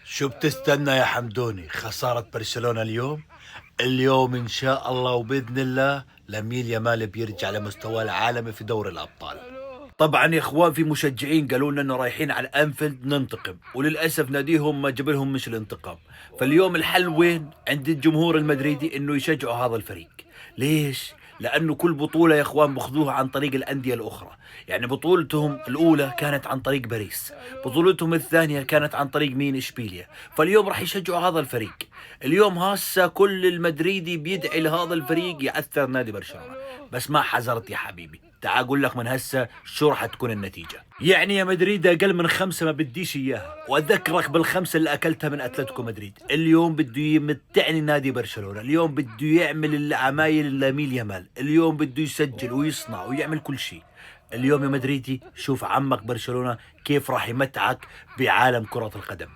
شو بتستنى يا حمدوني؟ خسارة برشلونة اليوم؟ اليوم إن شاء الله وبإذن الله لامين يامال بيرجع لمستواه العالمي في دوري الأبطال. طبعا يا اخوان، في مشجعين قالوا لنا انه رايحين على انفيلد ننتقم، وللاسف ناديهم ما جاب لهم مش الانتقام. فاليوم الحل وين؟ عند الجمهور المدريدي انه يشجعوا هذا الفريق. ليش؟ لانه كل بطوله يا اخوان بخذوها عن طريق الانديه الاخرى. يعني بطولتهم الاولى كانت عن طريق باريس، بطولتهم الثانيه كانت عن طريق مين؟ اشبيليا. فاليوم راح يشجعوا هذا الفريق. اليوم هسه كل المدريدي بيدعي لهذا الفريق يعثر نادي برشلونه. بس ما حذرت يا حبيبي، تعال اقول لك من هسه شو راح تكون النتيجه. يعني يا مدريد اقل من 5 ما بديش اياها، واذكرك بالخمسه اللي اكلتها من اتلتيكو مدريد. اليوم بده يمتعني نادي برشلونه، اليوم بده يعمل العمايل لامين يامال، اليوم بده يسجل ويصنع ويعمل كل شيء. اليوم يا مدريدي شوف عمك برشلونه كيف راح يمتعك بعالم كره القدم.